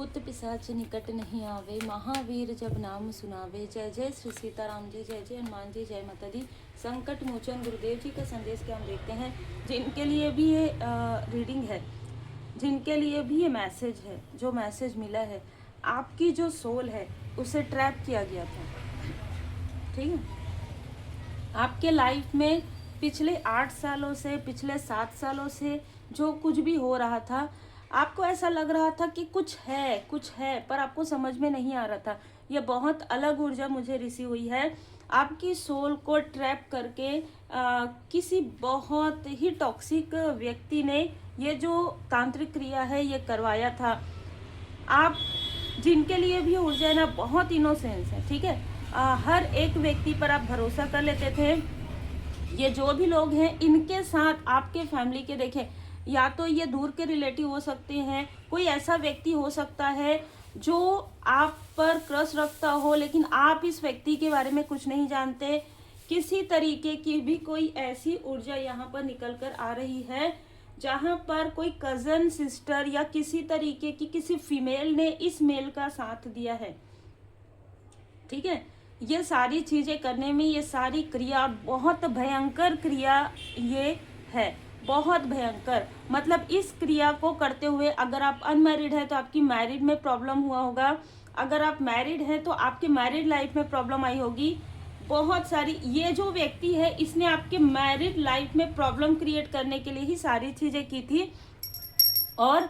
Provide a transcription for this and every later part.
भूत पिशाच निकट नहीं आवे, महावीर जब नाम सुनावे। जय जय श्री सीताराम जी, जय जय हनुमान जी, जय माता दी। संकट मोचन गुरुदेव जी का संदेश क्या हम देखते हैं। जिनके लिए भी ये रीडिंग है, जिनके लिए भी ये मैसेज है, जो मैसेज मिला है, आपकी जो सोल है उसे ट्रैप किया गया था। ठीक है, आपके लाइफ में पिछले 8 सालों से, पिछले 7 सालों से जो कुछ भी हो रहा था, आपको ऐसा लग रहा था कि कुछ है, पर आपको समझ में नहीं आ रहा था। ये बहुत अलग ऊर्जा मुझे रिसीव हुई है। आपकी सोल को ट्रैप करके किसी बहुत ही टॉक्सिक व्यक्ति ने ये जो तांत्रिक क्रिया है ये करवाया था। आप जिनके लिए भी ऊर्जा है ना, बहुत इनोसेंस है। ठीक है, हर एक व्यक्ति पर आप भरोसा कर लेते थे। ये जो भी लोग हैं, इनके साथ आपके फैमिली के देखें, या तो ये दूर के रिलेटिव हो सकते हैं, कोई ऐसा व्यक्ति हो सकता है जो आप पर क्रश रखता हो, लेकिन आप इस व्यक्ति के बारे में कुछ नहीं जानते। किसी तरीके की भी कोई ऐसी ऊर्जा यहाँ पर निकल कर आ रही है जहाँ पर कोई कजन सिस्टर या किसी तरीके की किसी फीमेल ने इस मेल का साथ दिया है। ठीक है, ये सारी चीजें करने में, ये सारी क्रिया बहुत भयंकर क्रिया ये है, बहुत भयंकर। मतलब इस क्रिया को करते हुए अगर आप अनमैरिड है तो आपकी मैरिड में प्रॉब्लम हुआ होगा, अगर आप मैरिड है तो आपके मैरिड लाइफ में प्रॉब्लम आई होगी। बहुत सारी, ये जो व्यक्ति है इसने आपके मैरिड लाइफ में प्रॉब्लम क्रिएट करने के लिए ही सारी चीजें की थी, और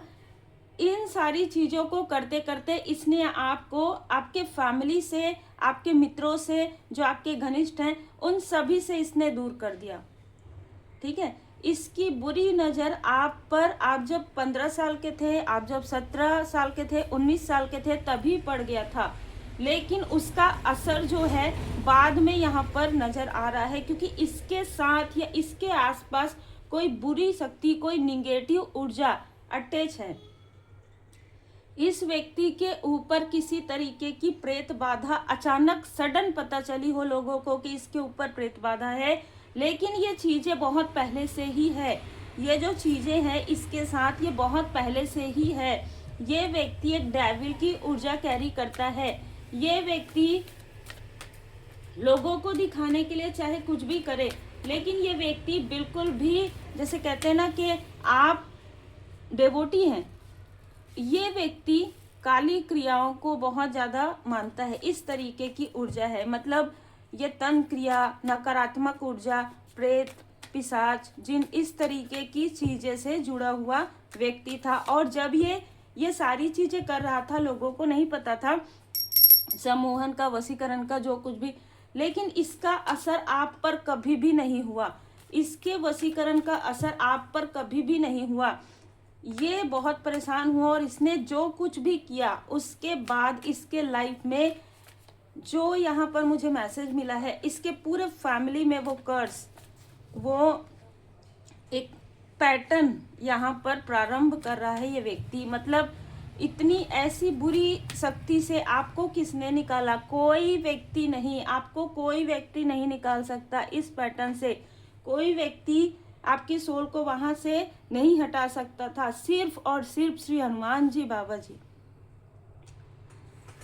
इन सारी चीजों को करते करते इसने आपको आपके फैमिली से, आपके मित्रों से, जो आपके घनिष्ठ हैं, उन सभी से इसने दूर कर दिया। ठीक है, इसकी बुरी नज़र आप पर, आप जब 15 साल के थे, आप जब 17 साल के थे, 19 साल के थे, तभी पड़ गया था। लेकिन उसका असर जो है बाद में यहाँ पर नज़र आ रहा है, क्योंकि इसके साथ या इसके आसपास कोई बुरी शक्ति, कोई निगेटिव ऊर्जा अटैच है। इस व्यक्ति के ऊपर किसी तरीके की प्रेत बाधा अचानक सडन पता चली हो लोगों को कि इसके ऊपर प्रेत बाधा है, लेकिन ये चीजें बहुत पहले से ही है। ये जो चीजें हैं इसके साथ ये बहुत पहले से ही है। ये व्यक्ति एक डेविल की ऊर्जा कैरी करता है। ये व्यक्ति लोगों को दिखाने के लिए चाहे कुछ भी करे, लेकिन ये व्यक्ति बिल्कुल भी, जैसे कहते हैं ना कि आप डेवोटी हैं, ये व्यक्ति काली क्रियाओं को बहुत ज़्यादा मानता है। इस तरीके की ऊर्जा है, मतलब ये तन क्रिया, नकारात्मक ऊर्जा, प्रेत, पिशाच, जिन, इस तरीके की चीज़ें से जुड़ा हुआ व्यक्ति था। और जब ये सारी चीज़ें कर रहा था, लोगों को नहीं पता था सम्मोहन का, वशीकरण का, जो कुछ भी, लेकिन इसका असर आप पर कभी भी नहीं हुआ। इसके वशीकरण का असर आप पर कभी भी नहीं हुआ। ये बहुत परेशान हुआ, और इसने जो कुछ भी किया उसके बाद इसके लाइफ में जो यहाँ पर मुझे मैसेज मिला है, इसके पूरे फैमिली में वो कर्स, वो एक पैटर्न यहाँ पर प्रारंभ कर रहा है ये व्यक्ति। मतलब इतनी ऐसी बुरी शक्ति से आपको किसने निकाला? कोई व्यक्ति नहीं, आपको कोई व्यक्ति नहीं निकाल सकता इस पैटर्न से। कोई व्यक्ति आपकी सोल को वहां से नहीं हटा सकता था, सिर्फ और सिर्फ श्री हनुमान जी बाबा जी।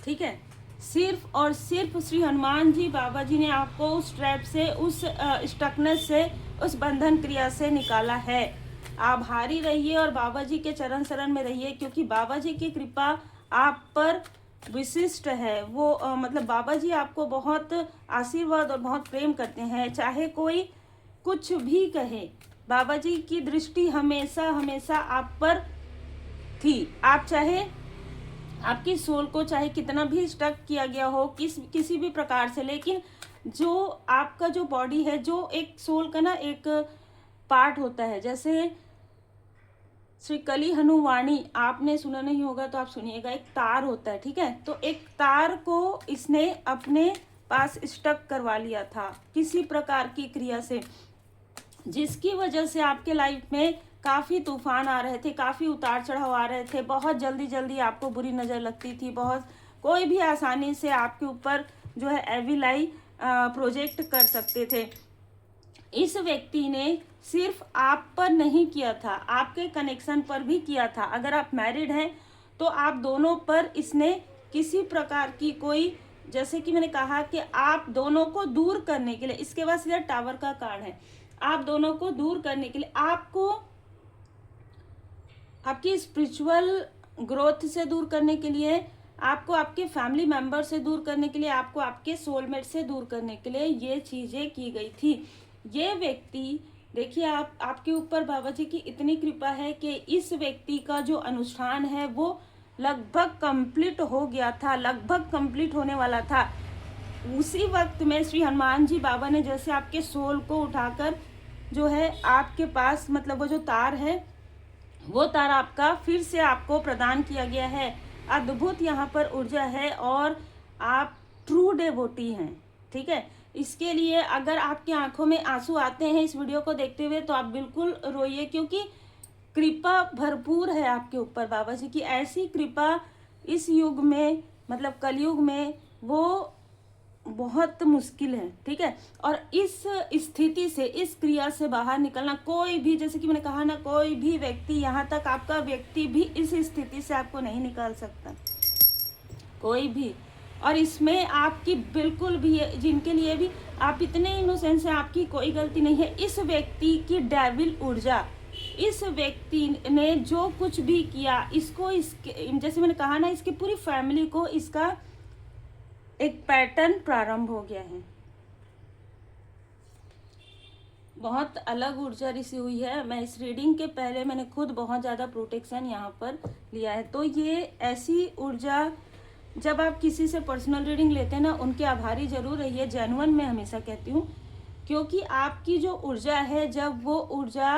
ठीक है, सिर्फ और सिर्फ श्री हनुमान जी बाबा जी ने आपको उस ट्रैप से, उस स्टकनेस से, उस बंधन क्रिया से निकाला है। आभारी रहिए और बाबा जी के चरण शरण में रहिए, क्योंकि बाबा जी की कृपा आप पर विशिष्ट है। वो मतलब बाबा जी आपको बहुत आशीर्वाद और बहुत प्रेम करते हैं। चाहे कोई कुछ भी कहे, बाबा जी की दृष्टि हमेशा हमेशा आप पर थी। आप चाहे आपकी सोल को चाहे कितना भी स्टक किया गया हो किसी भी प्रकार से, लेकिन जो आपका जो बॉडी है, जो एक सोल का ना एक पार्ट होता है, जैसे श्री कली हनुवाणी आपने सुना नहीं होगा तो आप सुनिएगा, एक तार होता है। ठीक है, तो एक तार को इसने अपने पास स्टक करवा लिया था किसी प्रकार की क्रिया से, जिसकी वजह से आपके लाइफ में काफ़ी तूफान आ रहे थे, काफ़ी उतार चढ़ाव आ रहे थे। बहुत जल्दी जल्दी आपको बुरी नज़र लगती थी, बहुत कोई भी आसानी से आपके ऊपर जो है एविल आई प्रोजेक्ट कर सकते थे। इस व्यक्ति ने सिर्फ आप पर नहीं किया था, आपके कनेक्शन पर भी किया था। अगर आप मैरिड हैं तो आप दोनों पर इसने किसी प्रकार की कोई, जैसे कि मैंने कहा कि आप दोनों को दूर करने के लिए, इसके बाद सीधा टावर का कार्ड है, आप दोनों को दूर करने के लिए आपको आपकी स्पिरिचुअल ग्रोथ से दूर करने के लिए, आपको आपके फैमिली मेंबर से दूर करने के लिए, आपको आपके सोलमेट से दूर करने के लिए ये चीजें की गई थी। ये व्यक्ति देखिए, आपके ऊपर बाबा जी की इतनी कृपा है कि इस व्यक्ति का जो अनुष्ठान है वो लगभग कंप्लीट हो गया था, लगभग कंप्लीट होने वाला था। उसी वक्त में श्री हनुमान जी बाबा ने जैसे आपके सोल को उठाकर जो है आपके पास, मतलब वो जो तार है वो तार आपका फिर से आपको प्रदान किया गया है। अद्भुत यहाँ पर ऊर्जा है और आप ट्रू डेवोटी हैं, ठीक है। इसके लिए अगर आपकी आंखों में आंसू आते हैं इस वीडियो को देखते हुए तो आप बिल्कुल रोइए, क्योंकि कृपा भरपूर है आपके ऊपर बाबा जी की। ऐसी कृपा इस युग में, मतलब कलयुग में, वो बहुत मुश्किल है, ठीक है। और इस स्थिति से, इस क्रिया से बाहर निकलना कोई भी, जैसे कि मैंने कहा ना, कोई भी व्यक्ति, यहाँ तक आपका व्यक्ति भी इस स्थिति से आपको नहीं निकाल सकता, कोई भी। और इसमें आपकी बिल्कुल भी, जिनके लिए भी आप इतने इनोसेंस हैं, आपकी कोई गलती नहीं है। इस व्यक्ति की डेविल ऊर्जा, इस व्यक्ति ने जो कुछ भी किया, इसको, इसके, जैसे मैंने कहा ना, इसकी पूरी फैमिली को इसका एक पैटर्न प्रारंभ हो गया है। बहुत अलग ऊर्जा रिसीव हुई है। मैं इस रीडिंग के पहले मैंने खुद बहुत ज़्यादा प्रोटेक्शन यहाँ पर लिया है। तो ये ऐसी ऊर्जा, जब आप किसी से पर्सनल रीडिंग लेते हैं ना, उनके आभारी जरूर रहिए, जेन्युइन मैं हमेशा कहती हूँ, क्योंकि आपकी जो ऊर्जा है, जब वो ऊर्जा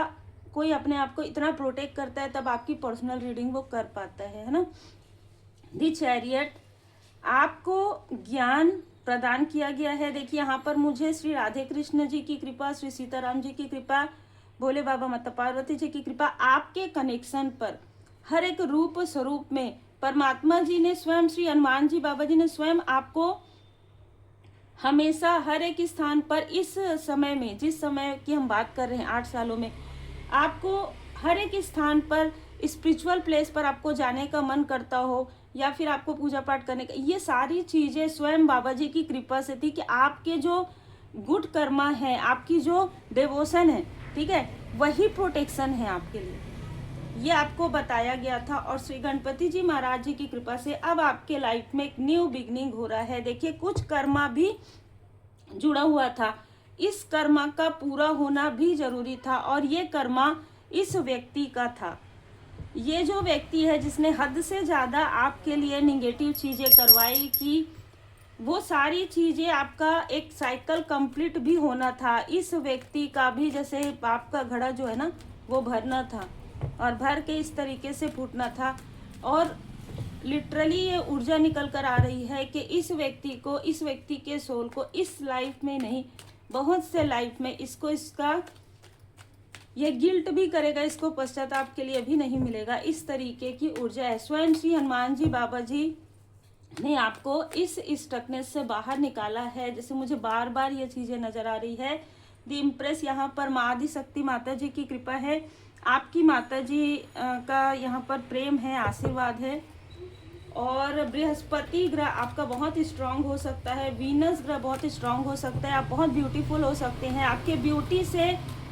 कोई अपने आप को इतना प्रोटेक्ट करता है तब आपकी पर्सनल रीडिंग वो कर पाता है ना। दी चैरियट, आपको ज्ञान प्रदान किया गया है। देखिए यहाँ पर मुझे श्री राधे कृष्ण जी की कृपा, श्री सीताराम जी की कृपा, भोले बाबा माता पार्वती जी की कृपा, आपके कनेक्शन पर हर एक रूप स्वरूप में परमात्मा जी ने स्वयं, श्री हनुमान जी बाबा जी ने स्वयं आपको हमेशा हर एक स्थान पर, इस समय में, जिस समय की हम बात कर रहे हैं 8 सालों में, आपको हर एक स्थान पर, स्पिरिचुअल प्लेस पर आपको जाने का मन करता हो या फिर आपको पूजा पाठ करने का, ये सारी चीजें स्वयं बाबा जी की कृपा से थी कि आपके जो गुड कर्मा है, आपकी जो डिवोशन है, ठीक है, वही प्रोटेक्शन है आपके लिए, ये आपको बताया गया था। और श्री गणपति जी महाराज जी की कृपा से अब आपके लाइफ में एक न्यू बिगनिंग हो रहा है। देखिए कुछ कर्मा भी जुड़ा हुआ था, इस कर्मा का पूरा होना भी जरूरी था, और ये कर्मा इस व्यक्ति का था। ये जो व्यक्ति है जिसने हद से ज़्यादा आपके लिए निगेटिव चीज़ें करवाई, कि वो सारी चीज़ें, आपका एक साइकिल कंप्लीट भी होना था। इस व्यक्ति का भी जैसे आपका घड़ा जो है ना वो भरना था, और भर के इस तरीके से फूटना था। और लिटरली ये ऊर्जा निकल कर आ रही है कि इस व्यक्ति को, इस व्यक्ति के सोल को इस लाइफ में नहीं, बहुत से लाइफ में इसको, इसका ये गिल्ट भी करेगा, इसको पश्चाताप के लिए भी नहीं मिलेगा। इस तरीके की ऊर्जा है। स्वयं श्री हनुमान जी बाबा जी ने आपको इस स्टकनेस से बाहर निकाला है। जैसे मुझे बार बार ये चीजें नजर आ रही है। द इम्प्रेस, यहाँ पर माँ आदि शक्ति माता जी की कृपा है, आपकी माता जी का यहाँ पर प्रेम है, आशीर्वाद है। और बृहस्पति ग्रह आपका बहुत स्ट्रांग हो सकता है, वीनस ग्रह बहुत स्ट्रांग हो सकता है, आप बहुत ब्यूटीफुल हो सकते हैं। आपके ब्यूटी से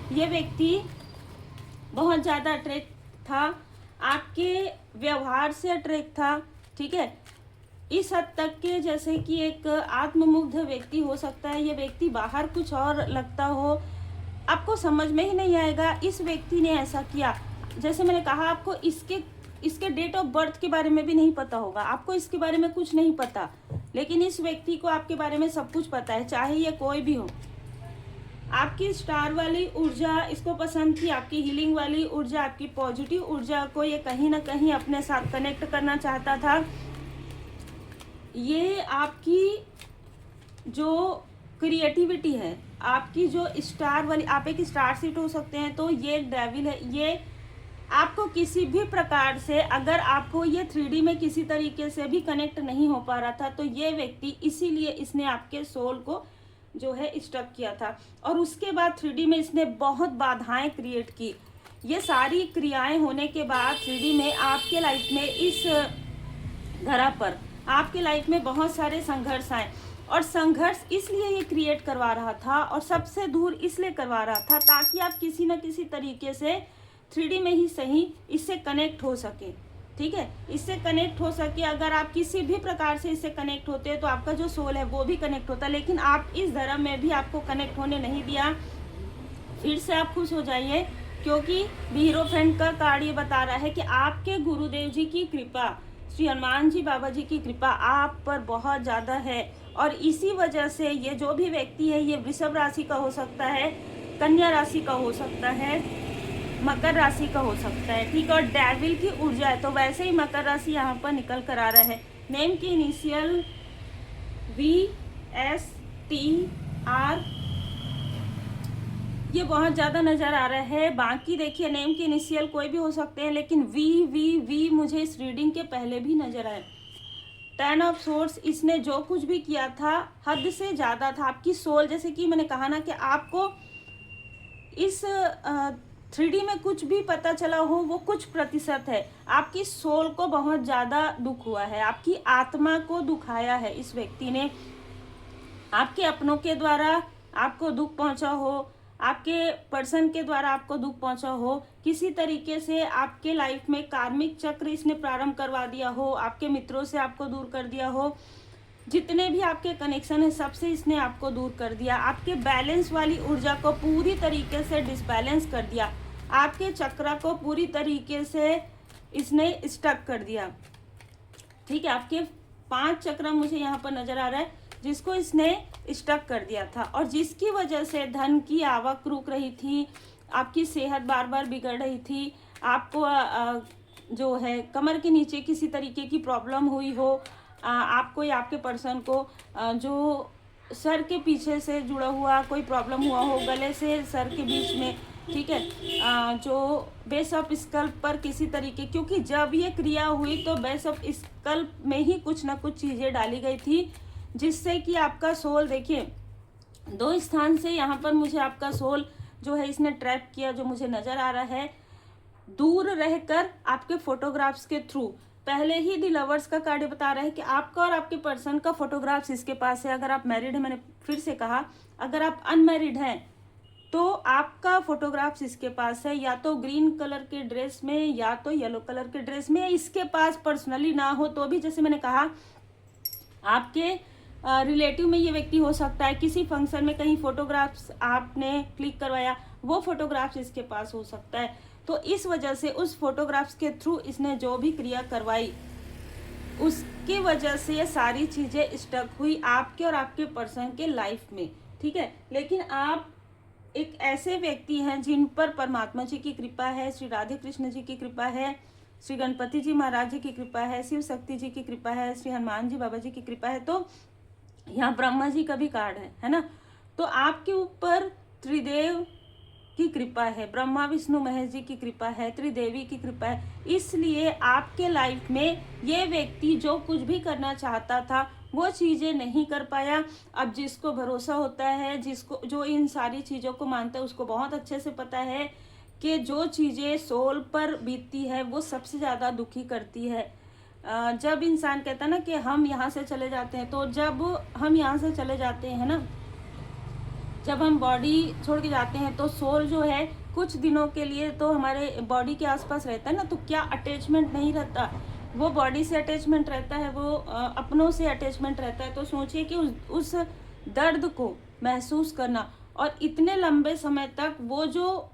ये व्यक्ति बहुत ज़्यादा अट्रैक्ट था, आपके व्यवहार से अट्रैक्ट था, ठीक है। इस हद तक के जैसे कि एक आत्ममुग्ध व्यक्ति हो सकता है। ये व्यक्ति बाहर कुछ और लगता हो, आपको समझ में ही नहीं आएगा इस व्यक्ति ने ऐसा किया। जैसे मैंने कहा, आपको इसके डेट ऑफ बर्थ के बारे में भी नहीं पता होगा, आपको इसके बारे में कुछ नहीं पता, लेकिन इस व्यक्ति को आपके बारे में सब कुछ पता है, चाहे ये कोई भी हो। आपकी स्टार वाली ऊर्जा इसको पसंद थी, आपकी हीलिंग वाली ऊर्जा, आपकी पॉजिटिव ऊर्जा को ये कहीं ना कहीं अपने साथ कनेक्ट करना चाहता था। ये आपकी जो क्रिएटिविटी है, आपकी जो स्टार वाली, आप एक स्टार सीट हो सकते हैं, तो ये एक डेविल है। ये आपको किसी भी प्रकार से, अगर आपको ये 3D में किसी तरीके से भी कनेक्ट नहीं हो पा रहा था, तो ये व्यक्ति, इसीलिए इसने आपके सोल को जो है स्टक किया था। और उसके बाद 3D में इसने बहुत बाधाएं क्रिएट की। ये सारी क्रियाएं होने के बाद 3D में आपके लाइफ में इस धरा पर आपके लाइफ में बहुत सारे संघर्ष आए, और संघर्ष इसलिए ये क्रिएट करवा रहा था और सबसे दूर इसलिए करवा रहा था ताकि आप किसी न किसी तरीके से 3D में ही सही इससे कनेक्ट हो सके। ठीक है, इससे कनेक्ट हो सके। अगर आप किसी भी प्रकार से इससे कनेक्ट होते हैं तो आपका जो सोल है वो भी कनेक्ट होता है, लेकिन आप इस धर्म में भी आपको कनेक्ट होने नहीं दिया। फिर से आप खुश हो जाइए, क्योंकि हीरोफेंट का कार्ड ये बता रहा है कि आपके गुरुदेव जी की कृपा, श्री हनुमान जी बाबा जी की कृपा आप पर बहुत ज़्यादा है। और इसी वजह से ये जो भी व्यक्ति है, ये वृषभ राशि का हो सकता है, कन्या राशि का हो सकता है, मकर राशि का हो सकता है। ठीक है, और डेविल की ऊर्जा है, तो वैसे ही मकर राशि यहाँ पर निकल कर आ रहा है। नेम की इनिशियल VSTR ये बहुत ज़्यादा नज़र आ रहा है। बाकी देखिए नेम के इनिशियल कोई भी हो सकते हैं, लेकिन V मुझे इस रीडिंग के पहले भी नज़र आए। 10 ऑफ सोर्स, इसने जो कुछ भी किया था हद से ज़्यादा था। आपकी सोल, जैसे कि मैंने कहा ना कि आपको इस 3D में कुछ भी पता चला हो वो कुछ प्रतिशत है। आपकी सोल को बहुत ज़्यादा दुख हुआ है, आपकी आत्मा को दुखाया है इस व्यक्ति ने। आपके अपनों के द्वारा आपको दुख पहुंचा हो, आपके पर्सन के द्वारा आपको दुख पहुंचा हो, किसी तरीके से आपके लाइफ में कार्मिक चक्र इसने प्रारंभ करवा दिया हो, आपके मित्रों से आपको दूर कर दिया हो, जितने भी आपके कनेक्शन है सबसे इसने आपको दूर कर दिया, आपके बैलेंस वाली ऊर्जा को पूरी तरीके से डिसबैलेंस कर दिया, आपके चक्र को पूरी तरीके से इसने स्टक कर दिया। ठीक है, आपके 5 चक्र मुझे यहाँ पर नजर आ रहा है जिसको इसने स्टक कर दिया था, और जिसकी वजह से धन की आवक रुक रही थी, आपकी सेहत बार बार बिगड़ रही थी, आपको जो है कमर के नीचे किसी तरीके की प्रॉब्लम हुई हो, आपको या आपके पर्सन को जो सर के पीछे से जुड़ा हुआ कोई प्रॉब्लम हुआ हो, गले से सर के बीच में। ठीक है, जो बेस ऑफ स्कल्प पर किसी तरीके, क्योंकि जब ये क्रिया हुई तो बेस ऑफ स्कल्प में ही कुछ ना कुछ चीज़ें डाली गई थी, जिससे कि आपका सोल, देखिए 2 स्थान से यहाँ पर मुझे आपका सोल जो है इसने ट्रैप किया, जो मुझे नज़र आ रहा है दूर रहकर आपके फोटोग्राफ्स के थ्रू। पहले ही द लवर्स का कार्ड बता रहा है कि आपका और आपके पर्सन का फोटोग्राफ्स इसके पास है। अगर आप मैरिड हैं, मैंने फिर से कहा, अगर आप अनमैरिड हैं तो आपका फोटोग्राफ्स इसके पास है, या तो ग्रीन कलर के ड्रेस में या तो येलो कलर के ड्रेस में। इसके पास पर्सनली ना हो तो भी, जैसे मैंने कहा, आपके रिलेटिव में ये व्यक्ति हो सकता है, किसी फंक्शन में कहीं फोटोग्राफ्स आपने क्लिक करवाया, वो फोटोग्राफ्स इसके पास हो सकता है। तो इस वजह से उस फोटोग्राफ्स के थ्रू इसने जो भी क्रिया करवाई उसकी वजह से ये सारी चीज़ें स्टक हुई आपके और आपके पर्सन के लाइफ में। ठीक है, लेकिन आप एक ऐसे व्यक्ति हैं जिन पर परमात्मा जी की कृपा है, श्री राधे कृष्ण जी की कृपा है, श्री गणपति जी महाराज जी की कृपा है, शिव शक्ति जी की कृपा है, श्री हनुमान जी बाबा जी की कृपा है, तो यहाँ ब्रह्मा जी का भी कार्ड है ना। तो आपके ऊपर त्रिदेव की कृपा है, ब्रह्मा विष्णु महेश जी की कृपा है, त्रिदेवी की कृपा है। इसलिए आपके लाइफ में ये व्यक्ति जो कुछ भी करना चाहता था वो चीज़ें नहीं कर पाया। अब जिसको भरोसा होता है, जिसको जो इन सारी चीज़ों को मानता है, उसको बहुत अच्छे से पता है कि जो चीज़ें सोल पर बीतती है वो सबसे ज़्यादा दुखी करती है। जब इंसान कहता है ना कि हम यहाँ से चले जाते हैं, तो जब हम यहाँ से चले जाते हैं ना, जब हम बॉडी छोड़ के जाते हैं तो सोल जो है कुछ दिनों के लिए तो हमारे बॉडी के आसपास रहता है ना, तो क्या अटैचमेंट नहीं रहता, वो बॉडी से अटैचमेंट रहता है, वो अपनों से अटैचमेंट रहता है। तो सोचिए कि उस दर्द को महसूस करना, और इतने लंबे समय तक वो जो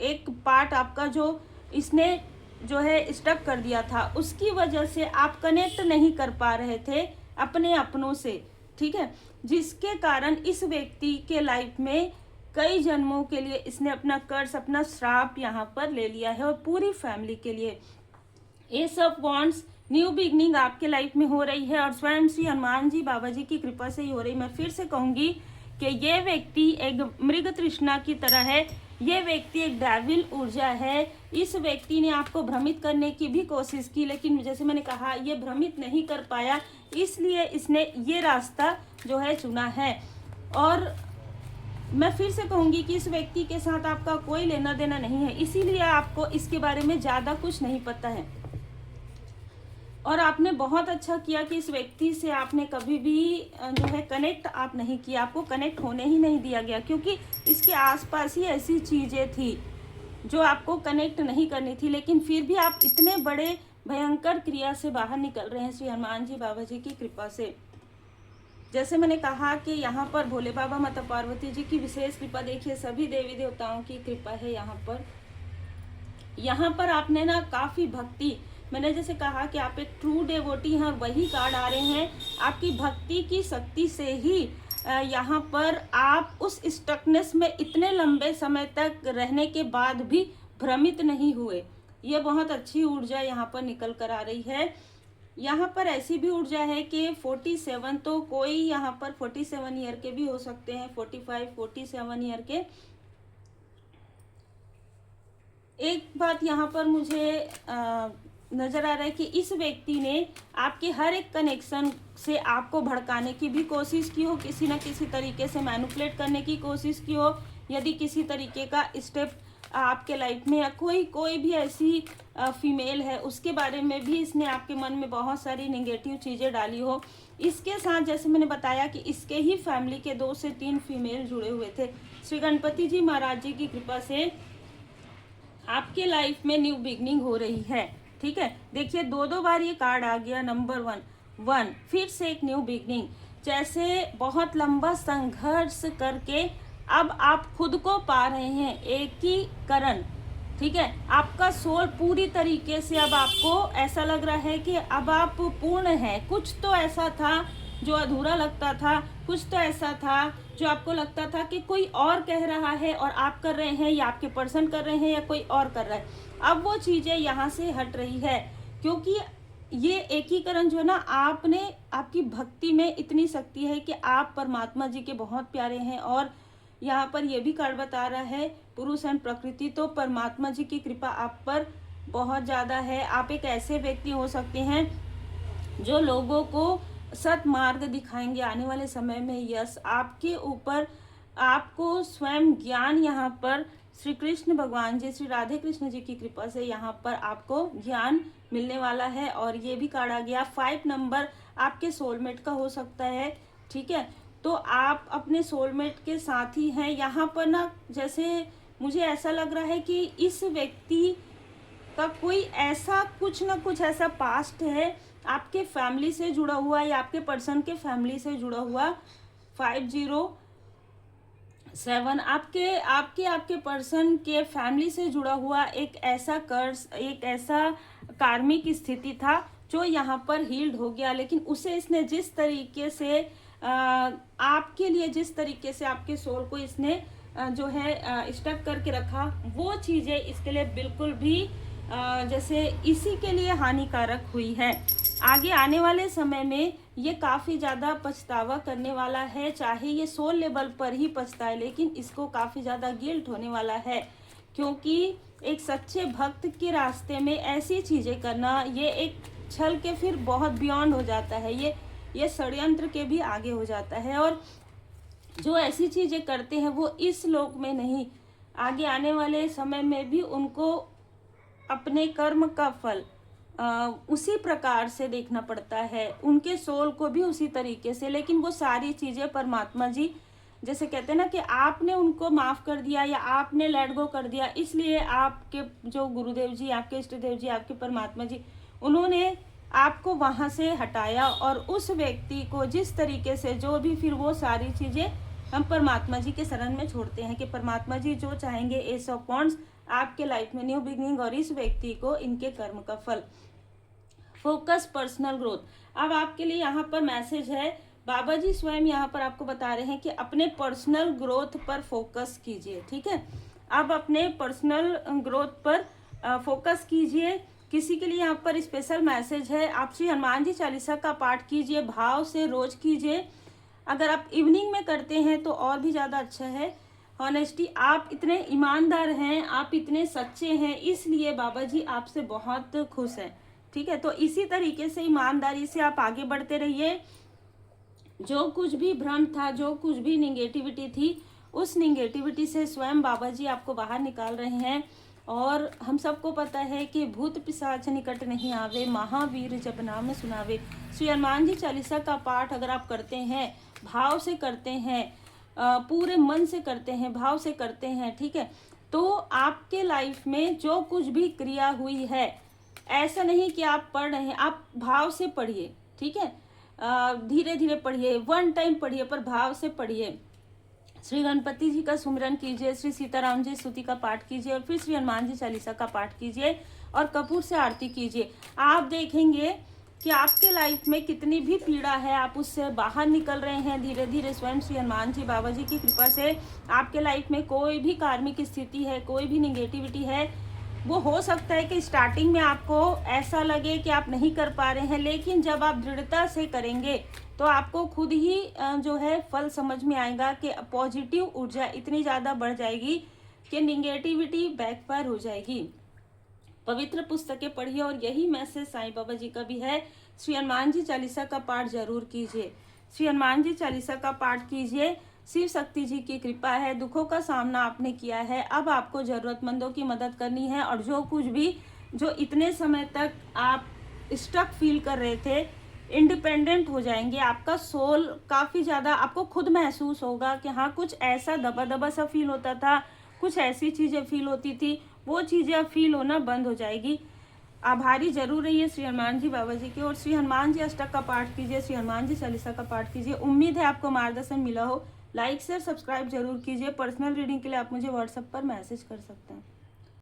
एक पार्ट आपका जो इसने जो है स्टक कर दिया था, उसकी वजह से आप कनेक्ट नहीं कर पा रहे थे अपने अपनों से। ठीक है, जिसके कारण इस व्यक्ति के लाइफ में कई जन्मों के लिए इसने अपना कर्ज, अपना श्राप यहाँ पर ले लिया है, और पूरी फैमिली के लिए S of wands, new beginning आपके लाइफ में हो रही है, और स्वयं श्री हनुमान जी बाबा जी की कृपा से ही हो रही। मैं फिर से कहूँगी कि ये व्यक्ति एक मृग तृष्णा की तरह है, ये व्यक्ति एक डेविल ऊर्जा है। इस व्यक्ति ने आपको भ्रमित करने की भी कोशिश की, लेकिन जैसे मैंने कहा ये भ्रमित नहीं कर पाया, इसलिए इसने ये रास्ता जो है चुना है। और मैं फिर से कहूँगी कि इस व्यक्ति के साथ आपका कोई लेना देना नहीं है, इसीलिए आपको इसके बारे में ज़्यादा कुछ नहीं पता है। और आपने बहुत अच्छा किया कि इस व्यक्ति से आपने कभी भी जो है कनेक्ट आप नहीं किया, आपको कनेक्ट होने ही नहीं दिया गया, क्योंकि इसके आसपास ही ऐसी चीज़ें थी जो आपको कनेक्ट नहीं करनी थी, लेकिन फिर भी आप इतने बड़े भयंकर क्रिया से बाहर निकल रहे हैं श्री हनुमान जी बाबा जी की कृपा से। जैसे मैंने कहा कि यहाँ पर भोले बाबा माता पार्वती जी की विशेष कृपा, देखिए सभी देवी देवताओं की कृपा है यहाँ पर आपने ना काफ़ी भक्ति, मैंने जैसे कहा कि आप एक ट्रू डेवोटी हैं, वही कार्ड आ रहे हैं। आपकी भक्ति की शक्ति से ही यहाँ पर आप उस स्टकनेस में इतने लंबे समय तक रहने के बाद भी भ्रमित नहीं हुए। ये बहुत अच्छी ऊर्जा यहाँ पर निकल कर आ रही है। यहाँ पर ऐसी भी ऊर्जा है कि 47, तो कोई यहाँ पर 47 ईयर के भी हो सकते हैं, 45, 47 ईयर के। एक बात यहाँ पर मुझे नज़र आ रहा है कि इस व्यक्ति ने आपके हर एक कनेक्शन से आपको भड़काने की भी कोशिश की हो, किसी न किसी तरीके से मैनिपुलेट करने की कोशिश की हो। यदि किसी तरीके का स्टेप आपके लाइफ में या कोई भी ऐसी फीमेल है, उसके बारे में भी इसने आपके मन में बहुत सारी नेगेटिव चीज़ें डाली हो। इसके साथ जैसे मैंने बताया कि इसके ही फैमिली के 2 से 3 फीमेल जुड़े हुए थे। श्री गणपति जी महाराज जी की कृपा से आपके लाइफ में न्यू बिगनिंग हो रही है। ठीक है, देखिए 2 बार ये कार्ड आ गया। नंबर 1, फिर से एक न्यू बिगनिंग, जैसे बहुत लंबा संघर्ष करके अब आप खुद को पा रहे हैं, एकीकरण। ठीक है, आपका सोल पूरी तरीके से अब आपको ऐसा लग रहा है कि अब आप पूर्ण हैं। कुछ तो ऐसा था जो अधूरा लगता था, कुछ तो ऐसा था जो आपको लगता था कि कोई और कह रहा है और आप कर रहे हैं, या आपके पर्सन कर रहे हैं, या कोई और कर रहा है। अब वो चीज़ें यहाँ से हट रही है, क्योंकि ये एकीकरण जो है ना, आपकी भक्ति में इतनी शक्ति है कि आप परमात्मा जी के बहुत प्यारे हैं। और यहाँ पर ये भी कार्ड बता रहा है पुरुष एंड प्रकृति, तो परमात्मा जी की कृपा आप पर बहुत ज़्यादा है। आप एक ऐसे व्यक्ति हो सकते हैं जो लोगों को सतमार्ग दिखाएंगे आने वाले समय में। यस, आपके ऊपर आपको स्वयं ज्ञान यहाँ पर श्री कृष्ण भगवान जी, श्री राधे कृष्ण जी की कृपा से यहाँ पर आपको ज्ञान मिलने वाला है। और ये भी कार्ड आ गया 5 नंबर आपके सोलमेट का हो सकता है। ठीक है, तो आप अपने सोलमेट के साथ ही हैं यहाँ पर ना। जैसे मुझे ऐसा लग रहा है कि इस व्यक्ति का कोई ऐसा कुछ ना कुछ ऐसा पास्ट है आपके फैमिली से जुड़ा हुआ, या आपके पर्सन के फैमिली से जुड़ा हुआ। 507 आपके पर्सन के फैमिली से जुड़ा हुआ एक ऐसा कर्ज, एक ऐसा कार्मिक स्थिति था जो यहाँ पर हील्ड हो गया। लेकिन उसे इसने जिस तरीके से आपके लिए, जिस तरीके से आपके सोल को इसने जो है स्टक करके रखा, वो चीज़ें इसके लिए बिल्कुल भी जैसे इसी के लिए हानिकारक हुई है। आगे आने वाले समय में ये काफ़ी ज़्यादा पछतावा करने वाला है, चाहे ये सोल लेवल पर ही पछताए, लेकिन इसको काफ़ी ज़्यादा गिल्ट होने वाला है। क्योंकि एक सच्चे भक्त के रास्ते में ऐसी चीज़ें करना, ये एक छल के फिर बहुत बियॉन्ड हो जाता है, ये षड्यंत्र के भी आगे हो जाता है। और जो ऐसी चीज़ें करते हैं वो इस लोक में नहीं, आगे आने वाले समय में भी उनको अपने कर्म का फल उसी प्रकार से देखना पड़ता है, उनके सोल को भी उसी तरीके से। लेकिन वो सारी चीज़ें परमात्मा जी, जैसे कहते हैं ना कि आपने उनको माफ़ कर दिया या आपने लेट गो कर दिया, इसलिए आपके जो गुरुदेव जी, आपके इष्ट देव जी, आपके परमात्मा जी, उन्होंने आपको वहाँ से हटाया। और उस व्यक्ति को जिस तरीके से जो भी, फिर वो सारी चीज़ें हम परमात्मा जी के शरण में छोड़ते हैं कि परमात्मा जी जो चाहेंगे, एस ऑफ वांड्स, आपके लाइफ में न्यू बिगनिंग और इस व्यक्ति को इनके कर्म का फल। Focus personal growth. अब आपके लिए यहाँ पर मैसेज है, बाबा जी स्वयं यहाँ पर आपको बता रहे हैं कि अपने पर्सनल ग्रोथ पर फोकस कीजिए। ठीक है, अब अपने पर्सनल ग्रोथ पर फोकस कीजिए। किसी के लिए यहाँ पर स्पेशल मैसेज है, आप श्री हनुमान जी चालीसा का पाठ कीजिए, भाव से रोज कीजिए। अगर आप इवनिंग में करते हैं तो और भी ज़्यादा अच्छा है। ऑनेस्टी, आप इतने ईमानदार हैं, आप इतने सच्चे हैं, इसलिए बाबा जी आपसे बहुत खुश हैं। ठीक है, तो इसी तरीके से ईमानदारी से आप आगे बढ़ते रहिए। जो कुछ भी भ्रम था, जो कुछ भी नेगेटिविटी थी, उस निगेटिविटी से स्वयं बाबा जी आपको बाहर निकाल रहे हैं। और हम सबको पता है कि भूत पिशाच निकट नहीं आवे, महावीर जब नाम सुनावे। श्री हनुमान जी चालीसा का पाठ अगर आप करते हैं, भाव से करते हैं, पूरे मन से करते हैं, भाव से करते हैं, ठीक है, तो आपके लाइफ में जो कुछ भी क्रिया हुई है, ऐसा नहीं कि आप पढ़ रहे हैं, आप भाव से पढ़िए, ठीक है, धीरे धीरे पढ़िए, वन टाइम पढ़िए पर भाव से पढ़िए। श्री गणपति जी का सुमिरन कीजिए, श्री सीताराम जी स्तुति का पाठ कीजिए और फिर श्री हनुमान जी चालीसा का पाठ कीजिए और कपूर से आरती कीजिए। आप देखेंगे कि आपके लाइफ में कितनी भी पीड़ा है, आप उससे बाहर निकल रहे हैं धीरे धीरे। स्वयं श्री हनुमान जी बाबा जी की कृपा से आपके लाइफ में कोई भी कार्मिक स्थिति है, कोई भी निगेटिविटी है, वो हो सकता है कि स्टार्टिंग में आपको ऐसा लगे कि आप नहीं कर पा रहे हैं, लेकिन जब आप दृढ़ता से करेंगे तो आपको खुद ही जो है फल समझ में आएगा कि पॉजिटिव ऊर्जा इतनी ज़्यादा बढ़ जाएगी कि निगेटिविटी बैकफायर हो जाएगी। पवित्र पुस्तकें पढ़िए और यही मैसेज साईं बाबा जी का भी है। श्री हनुमान जी चालीसा का पाठ जरूर कीजिए, श्री हनुमान जी चालीसा का पाठ कीजिए। शिव शक्ति जी की कृपा है, दुखों का सामना आपने किया है, अब आपको जरूरतमंदों की मदद करनी है। और जो कुछ भी जो इतने समय तक आप स्टक फील कर रहे थे, इंडिपेंडेंट हो जाएंगे। आपका सोल काफ़ी ज़्यादा आपको खुद महसूस होगा कि हाँ कुछ ऐसा दबा दबा सा फील होता था, कुछ ऐसी चीज़ें फील होती थी, वो चीज़ें अब फील होना बंद हो जाएगी। आभारी जरूर रहिए श्री हनुमान जी बाबा जी के और श्री हनुमान जी अष्टक का पाठ कीजिए, श्री हनुमान जी चालीसा का पाठ कीजिए। उम्मीद है आपको मार्गदर्शन मिला हो। लाइक शेयर सब्सक्राइब जरूर कीजिए। पर्सनल रीडिंग के लिए आप मुझे व्हाट्सएप पर मैसेज कर सकते हैं।